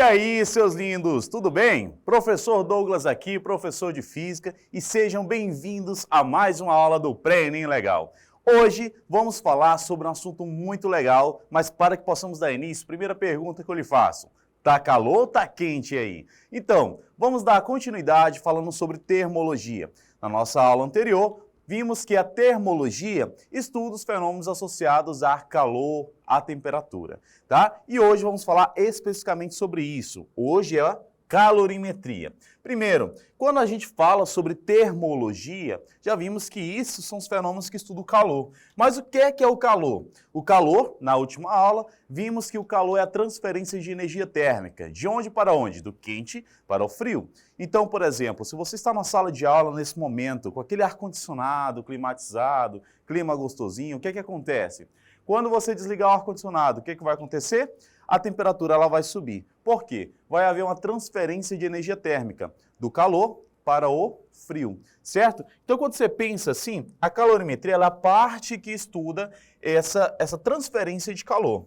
aí, seus lindos, tudo bem? Professor Douglas aqui, professor de Física, e sejam bem-vindos a mais uma aula do Pré-ENEM Legal. Hoje vamos falar sobre um assunto muito legal, mas para que possamos dar início, primeira pergunta que eu lhe faço: tá calor ou tá quente aí? Então, vamos dar continuidade falando sobre termologia. Na nossa aula anterior, vimos que a termologia estuda os fenômenos associados a calor, à temperatura, tá? E hoje vamos falar especificamente sobre isso. Hoje é a calorimetria. Primeiro, quando a gente fala sobre termologia, já vimos que isso são os fenômenos que estudam o calor. Mas o que é o calor? O calor, na última aula, vimos que o calor é a transferência de energia térmica. De onde para onde? Do quente para o frio. Então, por exemplo, se você está na sala de aula nesse momento, com aquele ar-condicionado, climatizado, clima gostosinho, o que acontece? Quando você desligar o ar-condicionado, o que vai acontecer? A temperatura ela vai subir. Por quê? Vai haver uma transferência de energia térmica do calor para o frio, certo? Então, quando você pensa assim, a calorimetria ela é a parte que estuda essa transferência de calor.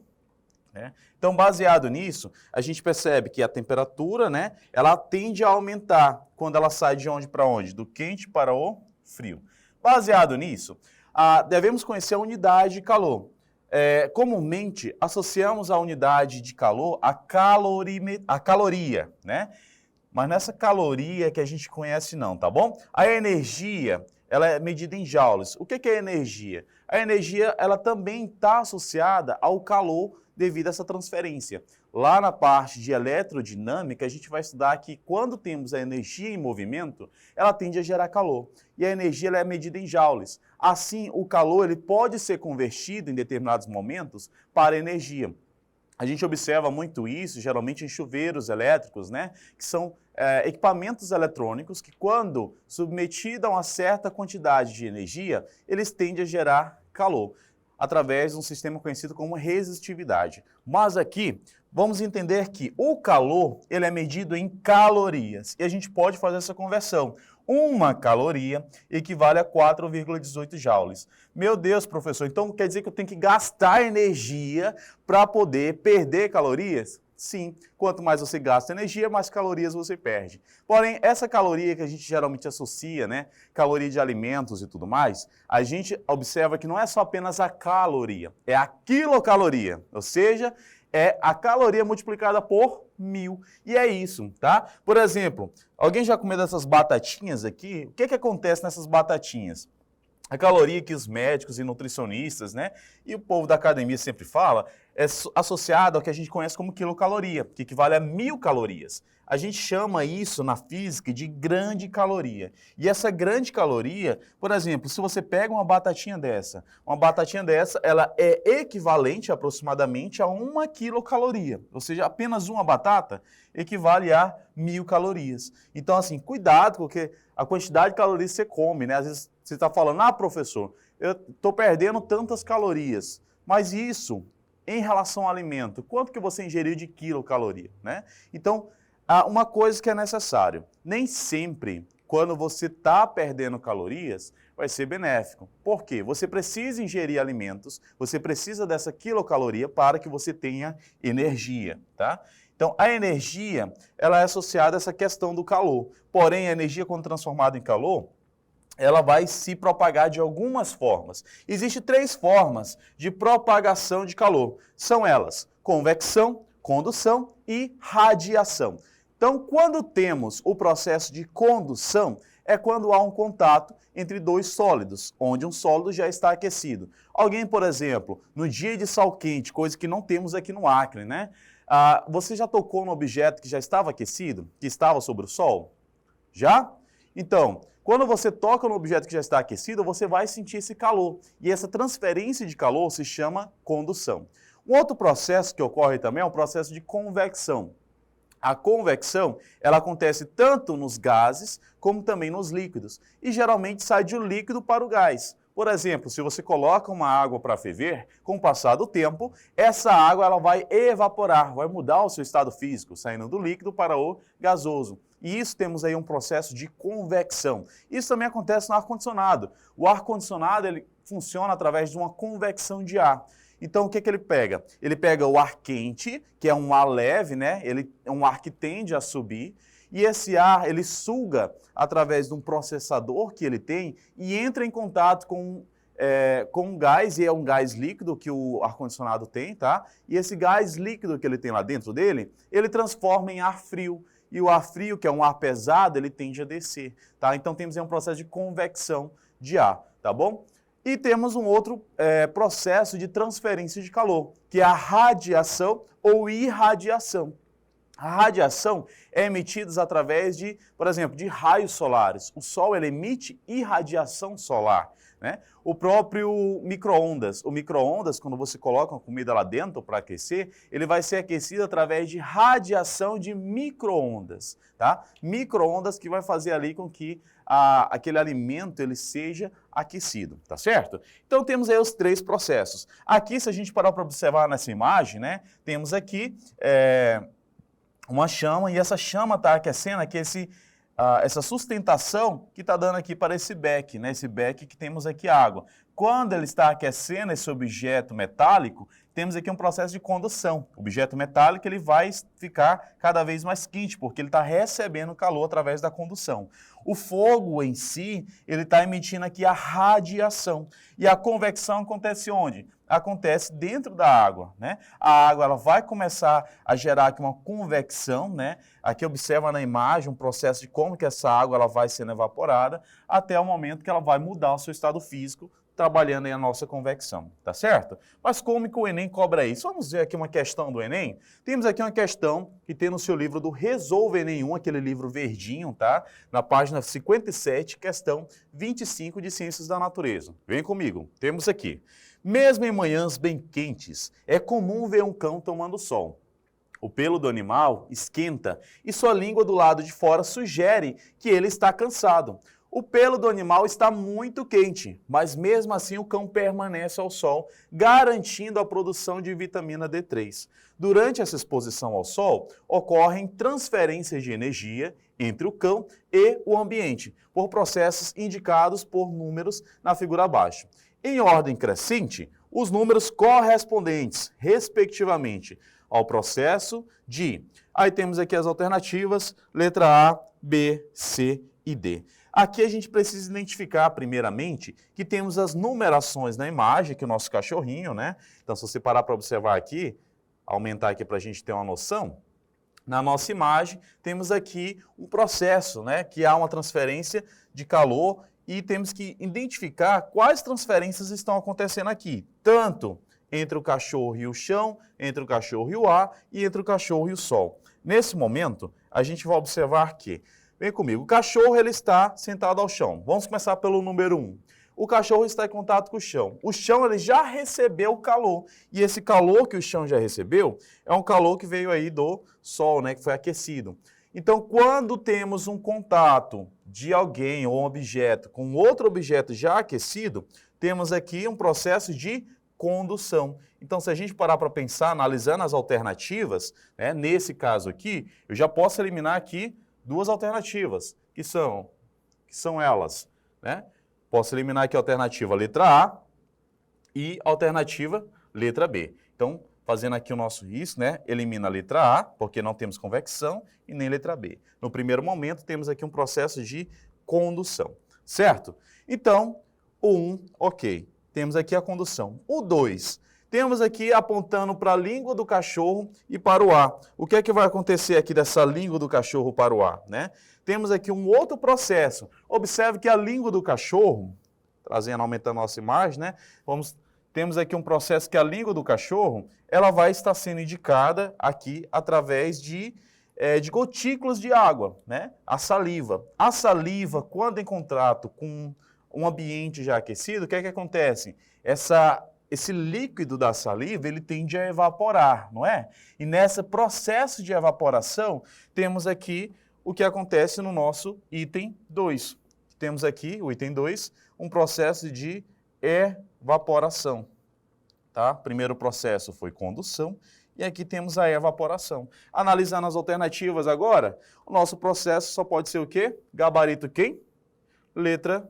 Né? Então, baseado nisso, a gente percebe que a temperatura, né, ela tende a aumentar quando ela sai de onde para onde? Do quente para o frio. Baseado nisso, devemos conhecer a unidade de calor. Comumente, associamos a unidade de calor à caloria, né? Mas nessa caloria que a gente conhece não, tá bom? A energia, ela é medida em joules. O que é energia? A energia, ela também está associada ao calor devido a essa transferência. Lá na parte de eletrodinâmica, a gente vai estudar que quando temos a energia em movimento, ela tende a gerar calor. E a energia ela é medida em joules. Assim, o calor ele pode ser convertido em determinados momentos para energia. A gente observa muito isso, geralmente em chuveiros elétricos, né? Que são equipamentos eletrônicos que, quando submetidos a uma certa quantidade de energia, eles tendem a gerar calor, através de um sistema conhecido como resistividade. Mas aqui, vamos entender que o calor ele é medido em calorias, e a gente pode fazer essa conversão. Uma caloria equivale a 4,18 joules. Meu Deus, professor, então quer dizer que eu tenho que gastar energia para poder perder calorias? Sim, quanto mais você gasta energia, mais calorias você perde. Porém, essa caloria que a gente geralmente associa, né, caloria de alimentos e tudo mais, a gente observa que não é só apenas a caloria, é a quilocaloria, ou seja, é a caloria multiplicada por 1000. E é isso, tá? Por exemplo, alguém já comeu dessas batatinhas aqui? O que acontece nessas batatinhas? A caloria que os médicos e nutricionistas, né, e o povo da academia sempre fala, é associada ao que a gente conhece como quilocaloria, que equivale a 1000 calorias. A gente chama isso na física de grande caloria. E essa grande caloria, por exemplo, se você pega uma batatinha dessa, ela é equivalente aproximadamente a 1 quilocaloria. Ou seja, apenas uma batata equivale a 1000 calorias. Então, assim, cuidado com a quantidade de calorias que você come, né? Às vezes você está falando, professor, eu estou perdendo tantas calorias. Mas isso, em relação ao alimento, quanto que você ingeriu de quilocaloria, né? Então, uma coisa que é necessário, nem sempre, quando você está perdendo calorias, vai ser benéfico. Por quê? Você precisa ingerir alimentos, você precisa dessa quilocaloria para que você tenha energia, tá? Então, a energia, ela é associada a essa questão do calor. Porém, a energia, quando transformada em calor, ela vai se propagar de algumas formas. Existem 3 formas de propagação de calor. São elas: convecção, condução e radiação. Então, quando temos o processo de condução, é quando há um contato entre 2 sólidos, onde um sólido já está aquecido. Alguém, por exemplo, no dia de sol quente, coisa que não temos aqui no Acre, né? Você já tocou no objeto que já estava aquecido, que estava sobre o sol? Já? Então, quando você toca no objeto que já está aquecido, você vai sentir esse calor. E essa transferência de calor se chama condução. Um outro processo que ocorre também é o processo de convecção. A convecção, ela acontece tanto nos gases como também nos líquidos. E geralmente sai de um líquido para o gás. Por exemplo, se você coloca uma água para ferver, com o passar do tempo, essa água ela vai evaporar, vai mudar o seu estado físico, saindo do líquido para o gasoso. E isso temos aí um processo de convecção. Isso também acontece no ar-condicionado. O ar-condicionado ele funciona através de uma convecção de ar. Então, o que que ele pega? Ele pega o ar quente, que é um ar leve, né? Ele é um ar que tende a subir, e esse ar, ele suga através de um processador que ele tem e entra em contato com um gás, e é um gás líquido que o ar-condicionado tem, tá? E esse gás líquido que ele tem lá dentro dele, ele transforma em ar frio. E o ar frio, que é um ar pesado, ele tende a descer, tá? Então temos aí um processo de convecção de ar, tá bom? E temos um outro processo de transferência de calor, que é a radiação ou irradiação. A radiação é emitida através de, por exemplo, de raios solares. O Sol ele emite irradiação solar, né? O próprio micro-ondas. O micro-ondas, quando você coloca uma comida lá dentro para aquecer, ele vai ser aquecido através de radiação de micro-ondas, tá? Micro-ondas que vai fazer ali com que aquele alimento ele seja aquecido, tá certo? Então temos aí os três processos. Aqui, se a gente parar para observar nessa imagem, né, temos aqui uma chama, e essa chama está aquecendo aqui essa sustentação que está dando aqui para esse beck, né? Esse beck que temos aqui água. Quando ele está aquecendo esse objeto metálico, temos aqui um processo de condução. O objeto metálico ele vai ficar cada vez mais quente, porque ele está recebendo calor através da condução. O fogo em si, ele está emitindo aqui a radiação. E a convecção acontece onde? Acontece dentro da água, né? A água ela vai começar a gerar aqui uma convecção, né? Aqui observa na imagem um processo de como que essa água ela vai sendo evaporada até o momento que ela vai mudar o seu estado físico, trabalhando aí a nossa convecção, tá certo? Mas como que o Enem cobra isso? Vamos ver aqui uma questão do Enem. Temos aqui uma questão que tem no seu livro do Resolva Enem 1, aquele livro verdinho, tá? Na página 57, questão 25 de Ciências da Natureza. Vem comigo, temos aqui. Mesmo em manhãs bem quentes, é comum ver um cão tomando sol. O pelo do animal esquenta e sua língua do lado de fora sugere que ele está cansado. O pelo do animal está muito quente, mas mesmo assim o cão permanece ao sol, garantindo a produção de vitamina D3. Durante essa exposição ao sol, ocorrem transferências de energia entre o cão e o ambiente, por processos indicados por números na figura abaixo. Em ordem crescente, os números correspondentes, respectivamente, ao processo de... Aí temos aqui as alternativas, letra A, B, C e D. Aqui a gente precisa identificar, primeiramente, que temos as numerações na imagem, que é o nosso cachorrinho, né? Então, se você parar para observar aqui, aumentar aqui para a gente ter uma noção, na nossa imagem, temos aqui um processo, né? Que há uma transferência de calor e temos que identificar quais transferências estão acontecendo aqui, tanto entre o cachorro e o chão, entre o cachorro e o ar e entre o cachorro e o sol. Nesse momento, a gente vai observar que, vem comigo, o cachorro ele está sentado ao chão. Vamos começar pelo número 1. O cachorro está em contato com o chão. O chão ele já recebeu calor, e esse calor que o chão já recebeu é um calor que veio aí do sol, né, que foi aquecido. Então, quando temos um contato de alguém ou um objeto com outro objeto já aquecido, temos aqui um processo de condução. Então, se a gente parar para pensar, analisando as alternativas, né, nesse caso aqui, eu já posso eliminar aqui duas alternativas, que são elas, né? Posso eliminar aqui a alternativa letra A e a alternativa letra B. Então, fazendo aqui o nosso risco, né? Elimina a letra A, porque não temos convecção, e nem letra B. No primeiro momento, temos aqui um processo de condução, certo? Então, o 1, ok. Temos aqui a condução. O 2, temos aqui apontando para a língua do cachorro e para o ar. O que é que vai acontecer aqui dessa língua do cachorro para o ar, né? Temos aqui um outro processo. Observe que a língua do cachorro, aumentando a nossa imagem, né? Temos aqui um processo que a língua do cachorro, ela vai estar sendo indicada aqui através de gotículas de água, né? A saliva. A saliva, quando em contato com um ambiente já aquecido, o que é que acontece? Esse líquido da saliva, ele tende a evaporar, não é? E nesse processo de evaporação, temos aqui o que acontece no nosso item 2. Temos aqui, o item 2, um processo de evaporação, tá? Primeiro processo foi condução, e aqui temos a evaporação. Analisando as alternativas agora, o nosso processo só pode ser o quê? Gabarito quem? Letra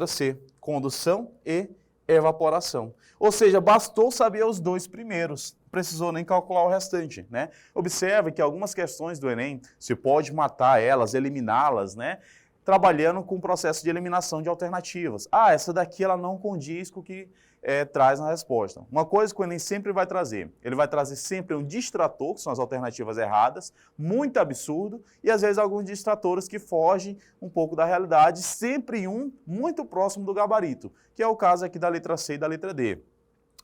C, condução e evaporação. Ou seja, bastou saber os dois primeiros, precisou nem calcular o restante, né? Observe que algumas questões do Enem, se pode matar elas, eliminá-las, né? Trabalhando com o processo de eliminação de alternativas. Ah, essa daqui ela não condiz com o que traz na resposta. Uma coisa que o Enem sempre vai trazer, ele vai trazer sempre um distrator, que são as alternativas erradas, muito absurdo, e às vezes alguns distratores que fogem um pouco da realidade, sempre um muito próximo do gabarito, que é o caso aqui da letra C e da letra D.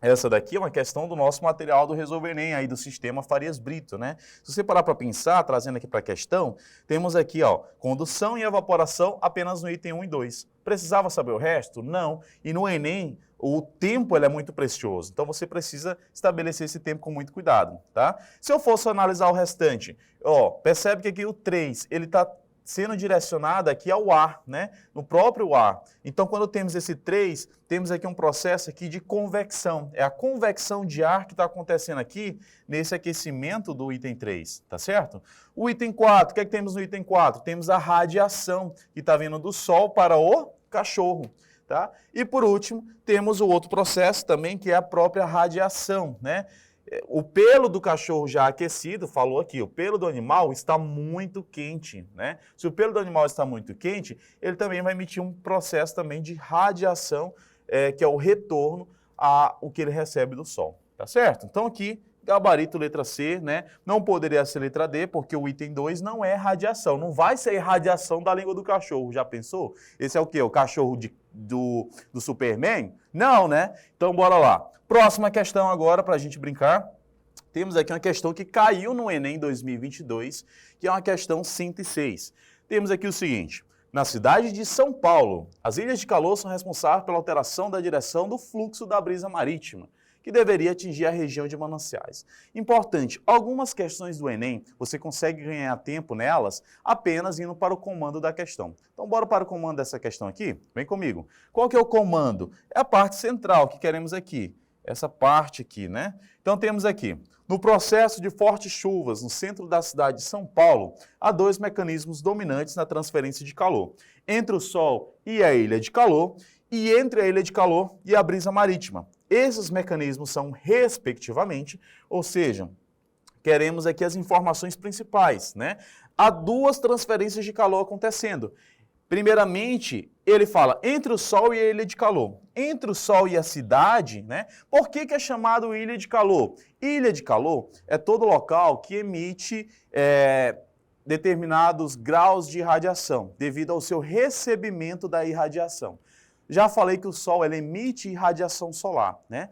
Essa daqui é uma questão do nosso material do Resolve Enem, aí do sistema Farias Brito, né? Se você parar para pensar, trazendo aqui para a questão, temos aqui, ó, condução e evaporação apenas no item 1 e 2. Precisava saber o resto? Não. E no Enem, o tempo ele é muito precioso, então você precisa estabelecer esse tempo com muito cuidado, tá? Se eu fosse analisar o restante, ó, percebe que aqui o 3, ele está sendo direcionado aqui ao ar, né? No próprio ar. Então, quando temos esse 3, temos aqui um processo aqui de convecção. É a convecção de ar que está acontecendo aqui nesse aquecimento do item 3, tá certo? O item 4, o que é que temos no item 4? Temos a radiação, que está vindo do sol para o cachorro, tá? E por último, temos o outro processo também, que é a própria radiação, né? O pelo do cachorro já aquecido, falou aqui, o pelo do animal está muito quente, né? Se o pelo do animal está muito quente, ele também vai emitir um processo também de radiação, que é o retorno ao que ele recebe do sol, tá certo? Então aqui, gabarito letra C, né? Não poderia ser letra D, porque o item 2 não é radiação, não vai ser radiação da língua do cachorro, já pensou? Esse é o quê? O cachorro do Superman? Não, né? Então bora lá. Próxima questão agora, para a gente brincar. Temos aqui uma questão que caiu no Enem 2022, que é uma questão 106. Temos aqui o seguinte: na cidade de São Paulo, as ilhas de calor são responsáveis pela alteração da direção do fluxo da brisa marítima, que deveria atingir a região de mananciais. Importante, algumas questões do Enem, você consegue ganhar tempo nelas apenas indo para o comando da questão. Então, bora para o comando dessa questão aqui? Vem comigo. Qual que é o comando? É a parte central que queremos aqui. Essa parte aqui, né? Então, temos aqui, no processo de fortes chuvas no centro da cidade de São Paulo, há dois mecanismos dominantes na transferência de calor, entre o Sol e a ilha de calor, e entre a ilha de calor e a brisa marítima. Esses mecanismos são, respectivamente, ou seja, queremos aqui as informações principais, né? Há duas transferências de calor acontecendo. Primeiramente, ele fala entre o Sol e a ilha de calor. Entre o Sol e a cidade, né? Por que é chamado ilha de calor? Ilha de calor é todo local que emite determinados graus de irradiação, devido ao seu recebimento da irradiação. Já falei que o Sol ele emite irradiação solar, né?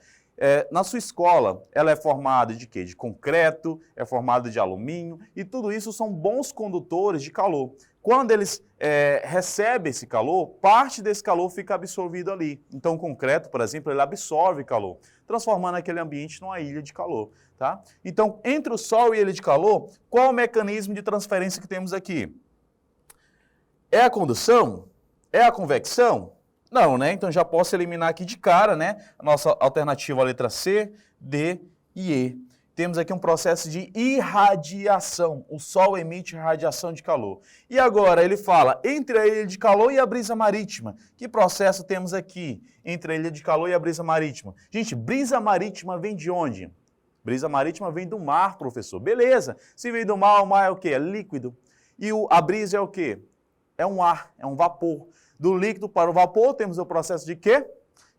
Na sua escola, ela é formada de quê? De concreto, é formada de alumínio, e tudo isso são bons condutores de calor. Quando eles recebem esse calor, parte desse calor fica absorvido ali. Então, o concreto, por exemplo, ele absorve calor, transformando aquele ambiente numa ilha de calor, tá? Então, entre o Sol e a ilha de calor, qual o mecanismo de transferência que temos aqui? É a condução? É a convecção? Não, né? Então já posso eliminar aqui de cara, né? A nossa alternativa a letra C, D e E. Temos aqui um processo de irradiação. O Sol emite radiação de calor. E agora ele fala entre a ilha de calor e a brisa marítima. Que processo temos aqui entre a ilha de calor e a brisa marítima? Gente, brisa marítima vem de onde? Brisa marítima vem do mar, professor. Beleza. Se vem do mar, o mar é o quê? É líquido. E a brisa é o quê? É um ar, é um vapor. Do líquido para o vapor, temos o processo de quê?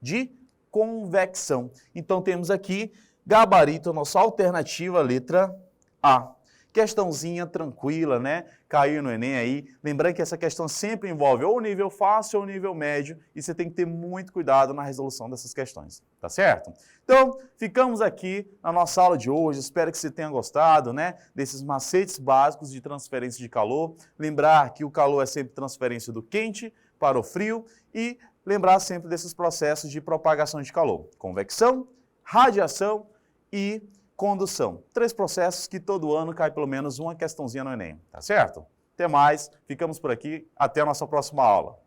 De convecção. Então, temos aqui, gabarito, nossa alternativa, letra A. Questãozinha tranquila, né? Caiu no Enem aí. Lembrando que essa questão sempre envolve ou nível fácil ou nível médio, e você tem que ter muito cuidado na resolução dessas questões, tá certo? Então, ficamos aqui na nossa aula de hoje. Espero que você tenha gostado, né? Desses macetes básicos de transferência de calor. Lembrar que o calor é sempre transferência do quente para o frio e lembrar sempre desses processos de propagação de calor. Convecção, radiação e condução. 3 processos que todo ano cai pelo menos uma questãozinha no Enem, tá certo? Até mais, ficamos por aqui, até a nossa próxima aula.